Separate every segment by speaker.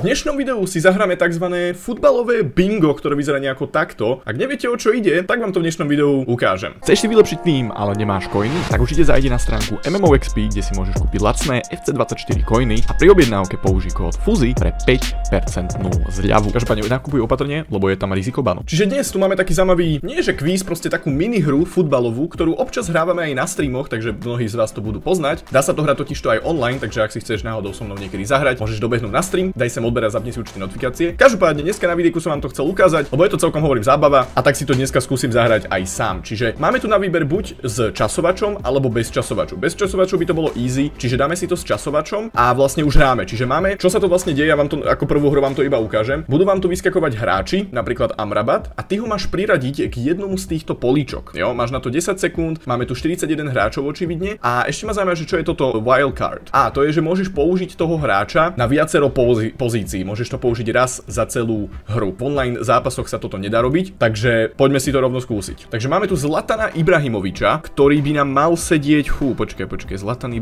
Speaker 1: V dnešnom videu si zahráme tzv. Futbalové bingo, ktoré vyzerá nejako takto. Ak neviete, o čo ide, tak vám to v dnešnom videu ukážem.
Speaker 2: Chceš si vylepšiť tým, ale nemáš coiny? Tak určite zajdi na stránku MMOXP, kde si môžeš kúpiť lacné FC24 coiny a pri objednávke použij kód FUZI pre 5% zľavu. Každopádne nakupuj opatrne, lebo je tam riziko banu.
Speaker 1: Čiže dnes tu máme taký zaujímavý, nie že kvíz, proste takú minihru futbalovú, ktorú občas hrávame aj na streamoch, takže mnohí z vás to budú poznať. Dá sa to hrať totiž to aj online, takže ak si chceš náhodou so mnou niekedy zahrať, môžeš dobehnúť na stream, daj sem odber a zapni si určite notifikácie. Každopádne dneska na videjku som vám to chcel ukázať, lebo je to celkom hovorím zábava a tak si to dneska skúsim zahrať aj sám. Čiže máme tu na výber buď s časovačom alebo bez časovaču. Bez časovaču by to bolo easy, čiže dáme si to s časovačom a vlastne už hráme. Čiže máme, čo sa to vlastne deje, ja vám to ako prvú hru vám to iba ukážem. Budú vám tu vyskakovať hráči, napríklad Amrabat, a ty ho máš priradiť k jednomu z týchto políčok. Jo, máš na to 10 sekúnd, máme tu 41 hráčov očividne a ešte ma zaujíma, že čo je toto wildcard. A to je, že môžeš použiť toho hráča na viacero pozícií. Môžeš to použiť raz za celú hru. V online zápasoch sa toto nedá robiť, takže poďme si to rovno skúsiť. Takže máme tu Zlatana Ibrahimoviča, ktorý by nám mal sedieť. Počkaj, Zlatan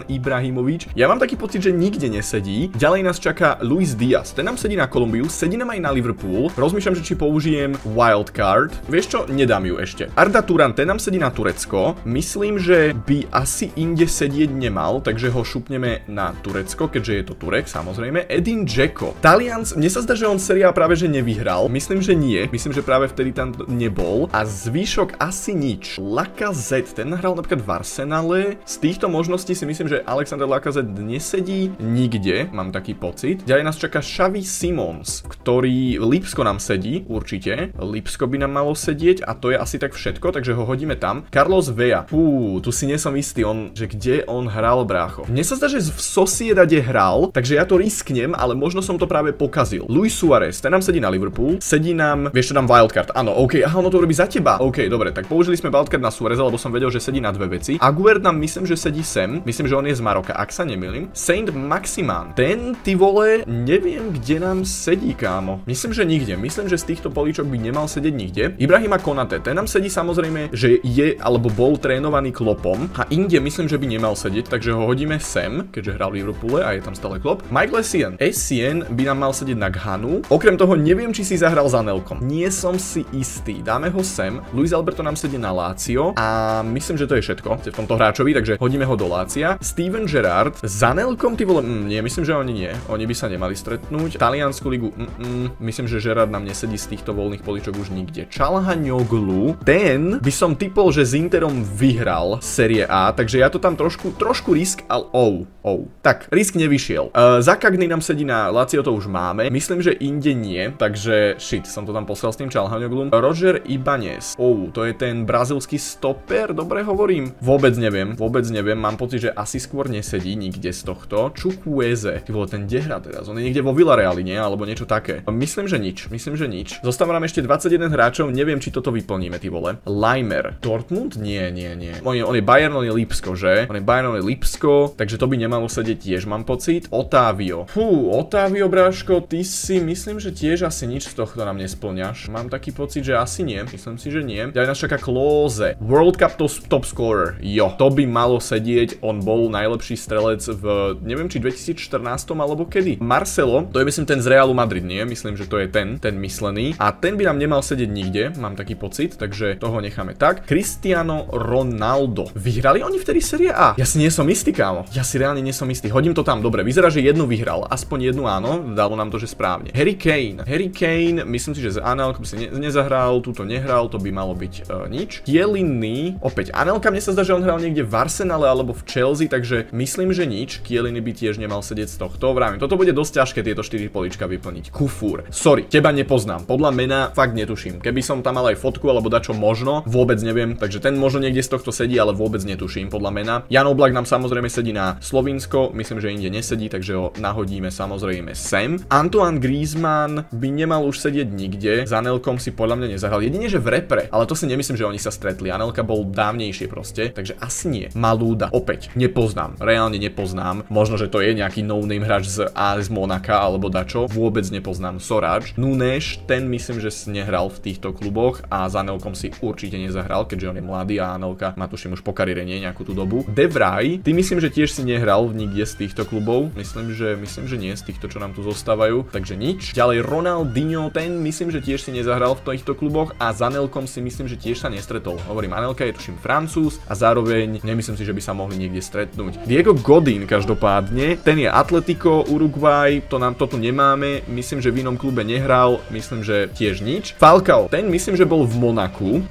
Speaker 1: Ibrahimovič. Ja mám taký pocit, že nikde nesedí. Ďalej nás čaká Luis Diaz. Ten nám sedí na Kolumbiu, sedí nám aj na Liverpool. Rozmýšľam, že či použijem wildcard. Vieš čo? Nedám ju ešte. Arda Turan, ten nám sedí na Turecko. Myslím, že by asi inde sedieť nemal, takže ho šupneme na Turecko, keďže je to Turek, samozrejme. Edin Dzeko. Talians, mne sa zdá, že on séria práve že nevyhral. Myslím, že nie. Myslím, že práve vtedy tam nebol. A zvýšok asi nič. Lacazette, ten hral napríklad v Arsenale. Z týchto možností si myslím, že Alexander Lacazette nesedí nikde, mám taký pocit. Ďalej nás čaká Xavi Simons, ktorý Lipsko nám sedí, určite. Lipsko by nám malo sedieť a to je asi tak všetko, takže ho hodíme tam. Carlos Vela. Tu si nie som istý, že kde on hral, brácho. Mne sa zdá, že v Sociedade hral, takže ja to risknem, ale možno som to práve pokazil. Luis Suárez, ten nám sedí na Liverpool, sedí nám, vieš čo, tam wildcard. Áno, OK, aha, ono to robí za teba. OK, dobre, tak použili sme wildcard na Suáreza, lebo som vedel, že sedí na dve veci. Aguerd nám myslím, že sedí sem. Myslím, že on je z Maroka, ak sa nemýlim. Saint Maximan. Ten, ty vole, neviem, kde nám sedí, kámo. Myslím, že nikde. Myslím, že z týchto políčok by nemal sedieť nikde. Ibrahima Konate, ten nám sedí samozrejme, že je alebo bol trénovaný Kloppom a inde myslím, že by nemal sedieť, takže ho hodíme sem, keďže hral v Liverpoole a je tam stále Klopp. Michael Essien by nám mal sedieť na Ghanu. Okrem toho neviem, či si zahral za Anelkom. Nie som si istý. Dáme ho sem. Luis Alberto nám sedí na Lazio a myslím, že to je všetko v tomto hráčovi, takže hodíme ho do Lazia. Steven Gerrard s Anelkom, ty vole, nie, myslím, že oni nie. Oni by sa nemali stretnúť. Taliansku ligu, myslím, že Gerrard nám nesedí z týchto voľných políčok už nikde. Calhanoglu, ten by som typol, že s Interom vyhral Série A, takže ja to tam trošku risk, ale tak, risk nevyšiel. Zakagny nám sedí na Lazio, to už máme. Myslím, že inde nie, takže shit, som to tam poslal s tým Calhanoglum. Roger Ibanez. To je ten brazilský stoper, dobre hovorím. Vôbec neviem, mám pocit, že asi skôr nesedí nikde z tohto. Chukwueze, ty vole, ten kde hrá teraz? On je niekde vo Villareali, nie? Alebo niečo také. Myslím, že nič. Zostáva nám ešte 21 hráčov, neviem, či toto vyplníme, ty vole. Leimer. Dortmund? Nie. On je Bayern, on je Lipsko, že? On je Lipsko, takže to by nemalo sedieť tiež, mám pocit. Otávio. Otávio, bráško, ty si myslím, že tiež asi nič z tohto nám nesplňaš. Mám taký pocit, že asi nie. Myslím si, že nie. Ďalej nás čaká Klose. World Cup top scorer. Jo, to by malo sedieť. On bol najlepší strelec v, neviem, či 2014 alebo kedy. Marcelo, to je myslím ten z Realu Madrid, nie? Myslím, že to je ten myslený. A ten by nám nemal sedieť nikde, mám taký pocit, takže toho necháme tak. Cristiano Ronaldo. Vyhrali oni vtedy Série A? Ja si nie som istý, kámo. Ja si reálne nie som istý. Hodím to tam, dobre. Vyzerá, že jednu vyhral. Aspoň jednu áno. Dalo nám to, že správne. Harry Kane, myslím si, že z Anelka by si nezahral, túto nehral, to by malo byť nič. Kieliny, opäť Anelka, mne sa zdá, že on hral niekde v Arsenale alebo v Chelsea, takže myslím, že nič. Kieliny by tiež nemal sedieť z tohto. Vravím, toto bude dosť ťažké tieto 4 políčka vyplniť. Kufur. Sorry, teba nepoznám. Podľa mena fakt netuším. Keby som tam mal aj fotku alebo dačo možno, vôbec neviem, takže ten možno niekde z tohto sedí, ale vôbec netuším podľa mena. Jan Oblak nám samozrejme sedí na Slovinsko, myslím, že inde nesedí, takže ho nahodíme samozrejme sem. Antoine Griezmann by nemal už sedieť nikde. S Anelkom si podľa mňa nezahral. Jedine, že v repre, ale to si nemyslím, že oni sa stretli. Anelka bol dávnejšie proste, takže asi nie. Malúda, opäť nepoznám, reálne nepoznám. Možno, že to je nejaký no-name hráč z AS Monaka alebo dačo. Vôbec nepoznám. Soráč. Nunes, ten myslím, že nehral v týchto kluboch a s Anelkom si určite nezahral, keďže on je mladý a Anelka má tuším už po kariére nie nejakú tú dobu. De Vrij, ty myslím, že tiež si nehral v nikde z týchto klubov. Myslím, že myslím, že nie, z týchto, čo nám tu zostávajú, takže nič. Ďalej Ronaldinho, ten myslím, že tiež si nezahral v týchto kluboch a s Anelkom si myslím, že tiež sa nestretol. Hovorím, Anelka je tuším Francúz a zároveň nemyslím si, že by sa mohli niekde stretnúť. Diego Godín každopádne, ten je Atletico, Uruguay, to tu nemáme, myslím, že v inom klube nehral, myslím, že tiež nič. Falcao, ten myslím, že bol v Monaku,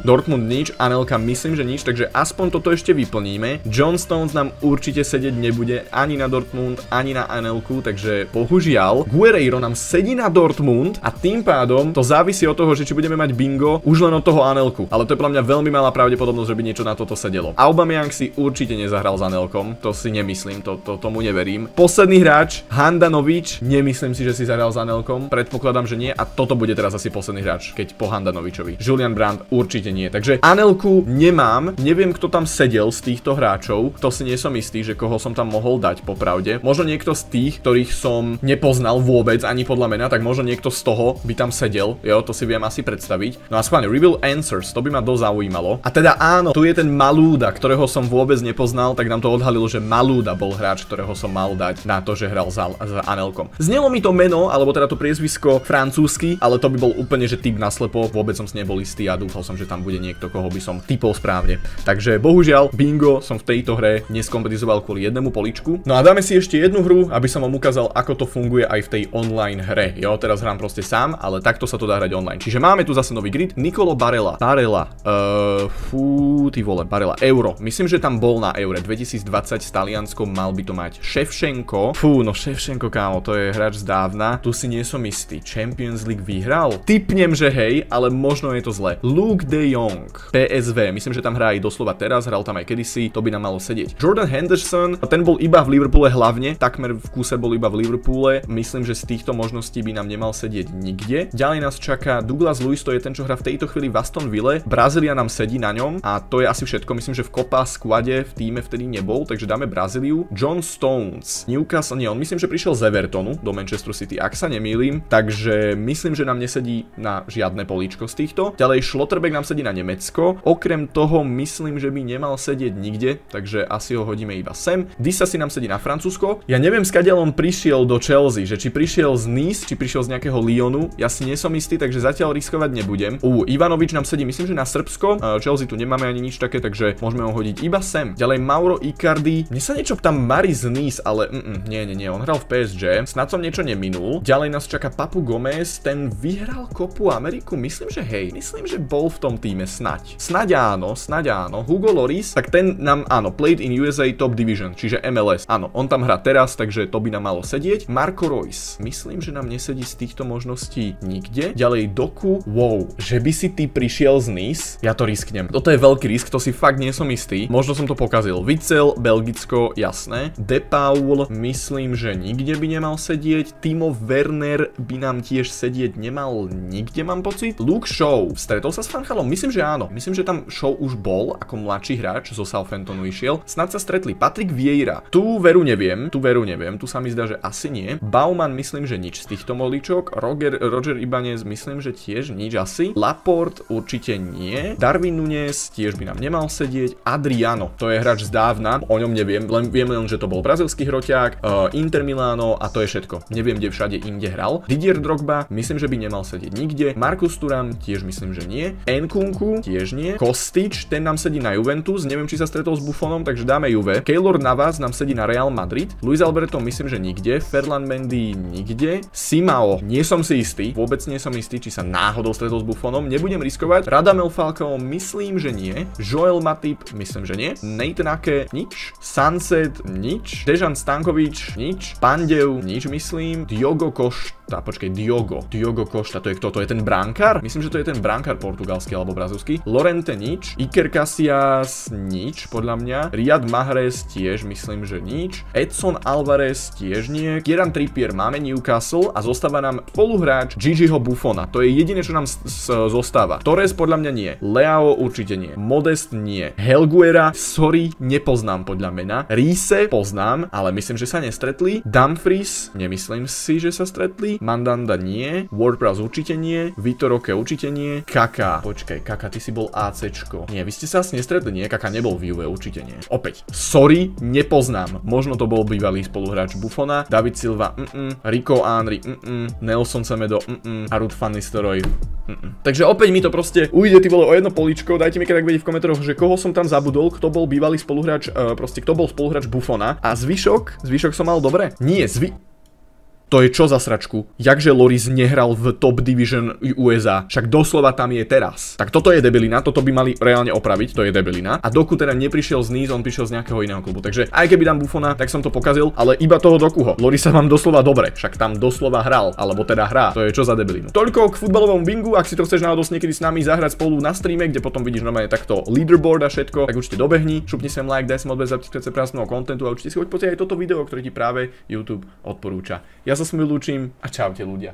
Speaker 1: Dortmund nič, Anelka myslím, že nič, takže aspoň toto ešte vyplníme. John Stones nám určite sedieť nebude ani na Dortmund, ani na Anelku, takže bohužiaľ. Guerreiro nám sedí na Dortmund a tým pádom to závisí od toho, že či budeme mať bingo už len od toho Anelku, ale to je podľa mňa veľmi malá pravdepodobnosť, že by niečo na toto sedelo. Aubameyang si určite nezahral s Anelkom, to si nemyslím, tomu neverím. Posledný hráč, Handanovič, nemyslím si, že si zahral s Anelkom, predpokladám, že nie a toto bude teraz asi posledný hráč, keď po Handanovičovi. Julian Brandt určite nie, takže Anelku nemám, neviem, kto tam sedel z týchto hráčov, to si nie som istý, že koho som tam mohol dať popravde. Možno niekto z tých, ktorých som nepoznal vôbec ani podľa mena, tak možno niekto z toho by tam sedel, jo, to si viem asi predstaviť. No a schválne, Reveal Answers, to by ma dosť zaujímalo. A teda áno, tu je ten Malouda, ktorého som vôbec nepoznal, tak nám to odhalilo, že Malouda bol hráč, ktorého som mal dať na to, že hral s Anelkom. Znelo mi to meno, alebo teda to priezvisko francúzsky, ale to by bol úplne, že typ naslepo, vôbec som si nebol istý a dúfal som, že tam bude niekto, koho by som typol správne. Takže bohužiaľ, bingo som v tejto hre neskompletizoval kvôli jednému poličku. No a dáme si ešte jednu hru, aby som vám ukázal, ako to funguje aj v tej online hre. Jo, teraz hrám proste sám, ale takto sa to dá hrať online. Čiže máme tu zase nový grid. Nicolo Barella. Barella. Euro. Myslím, že tam bol na Eure 2020 s Talianskom, mal by to mať Ševčenko. Ševčenko, kámo, to je hráč z dávna. Tu si nie som istý. Champions League vyhral? Tipnem, že hej, ale možno je to zle. Luke de Jong. PSV. Myslím, že tam hrá aj doslova teraz, hral tam aj kedysi, to by nám malo sedieť. Jordan Henderson, ten bol iba v Liverpoole hlavne, takmer v kúse bol iba v Liverpoole. Myslím, že z týchto možností by nám nemal sedieť nikde. Ďalej nás čaká Douglas Luiz, to je ten, čo hrá v tejto chvíli v Aston Ville. Brazília nám sedí na ňom a to je asi všetko. Myslím, že v Copa squade v týme vtedy nebol, takže dáme Brazíliu. John Stones, Newcastle, nie, on myslím, že prišiel z Evertonu do Manchester City, ak sa nemýlim, takže myslím, že nám nesedí na žiadne políčko z týchto. Ďalej Schlotterbeck nám sedí na Nemecko. Okrem toho myslím, že by nemal sedieť nikde, takže asi ho hodíme iba sem. Disasi nám sedí na Francúzsko. Ja neviem, skadiaľ on prišiel do Chelsea, že či prišiel z Nice, či prišiel z nejakého Lyonu. Ja si nie som istý, takže zatiaľ riskovať nebudem. Ivanovič nám sedí, myslím, že na Srbsko. Chelsea tu nemáme ani nič také, takže môžeme ho hodiť iba sem. Ďalej Mauro Icardi. Mne sa niečo tam marí z Nice, ale nie, on hral v PSG. Snad som niečo neminul. Ďalej nás čaká Papu Gomez, ten vyhral Kopu Ameriku, myslím, že hej. Myslím, že bol v tom týme Snaď áno. Hugo Lloris, tak ten nám áno, played in USA Top Division, čiže MLS. Áno, on tam hrá teraz, takže to by nám malo sedieť. Marco Reus, myslím, že nám nesedí z týchto možností nikde. Ďalej Doku, že by si ty prišiel z Nice, ja to risknem. Toto je veľký risk, to si fakt nie som istý. Možno som to pokazil. Witsel, Belgicko, jasné. De Paul, myslím, že nikde by nemal sedieť. Timo Werner by nám tiež sedieť nemal nikde, mám pocit. Luke Shaw, stretol sa s Van Gaalom? Myslím, že áno. Myslím, že tam Shaw už bol ako mladší hráč, zo Southamptonu išiel. Snad sa stretli. Patrick Vieira. Tu veru neviem. Tu sa mi zdá, že asi nie. Bauman, myslím, že nič z týchto molíčok. Roger Ibanez, myslím, že tiež nič asi. Laporte určite nie. Darwin Núñez tiež by nám nemal sedieť. Adriano, to je hráč z dávna. O ňom neviem, viem len, že to bol brazilský hroťák. Inter Milano a to je všetko. Neviem, kde všade inde hral. Didier Drogba, myslím, že by nemal sedieť nikde. Marcus Thuram, tiež myslím, že nie. Nkunku, tiež nie. Kostic, ten nám sedí na Juventus, neviem, či sa stretol s Buffonom, takže dáme Juve. Keylor Navas nám sedí na Real Madrid. Luis Alberto, myslím, že nikde. Ferland Mendy nikde. Simao, nie som si istý, vôbec nie som istý, či sa náhodou stretol s Buffonom, nebudem riskovať. Radamel Falcao, myslím, že nie. Joel Matip, myslím, že nie. Nathan Ake, nič. Sunset, nič. Dejan Stankovič, nič. Pandev, nič myslím. Diogo Costa, Diogo Costa, to je kto? To je ten brankár? Myslím, že to je ten brankár portugalský alebo brazilský. Lorente nič. Iker Casillas nič, podľa mňa. Riyad Mahrez tiež myslím, že nič. Edson Alvarez tiež nie. Kieran Trippier máme Newcastle a zostáva nám spoluhráč Gigiho Buffona. To je jediné, čo nám zostáva. Torres podľa mňa nie. Leao určite nie. Modest nie. Helguera, sorry, nepoznám podľa mena. Riise poznám, ale myslím, že sa nestretli. Dumfries, nemyslím si, že sa stretli. Mandanda nie. Ward-Prowse určite nie. Vitor Roque určite nie. Kaka, počkaj, Kaka, ty si bol ACčko. Nie, vy ste sa asi nestretli, nie? Kaka nebol v Juve, určite nie. Opäť, sorry, nepoznám. Možno to bol bývalý spoluhráč Buffona, David Silva, Rico Henry, Nelson Semedo, a Ruud van Nistelrooy. Takže opäť mi to proste ujde, ty vole, o jedno políčko. Dajte mi keď tak vedieť v komentároch, že koho som tam zabudol, kto bol bývalý spoluhráč, proste kto bol spoluhráč Buffona. A zvyšok som mal dobre? Nie, to je čo za sračku? Jakže Lloris nehral v Top Division USA? Však doslova tam je teraz. Tak toto je debilina, toto by mali reálne opraviť, to je debilina. A Doku teda neprišiel z Nice, on prišiel z nejakého iného klubu. Takže aj keby dám Buffona, tak som to pokazil, ale iba toho Dokuho. Lloris sa mám doslova dobre, však tam doslova hral, alebo teda hrá. To je čo za debilinu. Toľko k futbalovom bingu, ak si to chceš náhodou niekedy s nami zahrať spolu na streame, kde potom vidíš normálne takto leaderboard a všetko, tak určite dobehni, šupni sem like, daj sem odber, zapni sa prásneho kontentu a určite si hoď pozrieť aj toto video, ktoré ti práve YouTube odporúča. Ja sa s vami lúčim a čaute ľudia.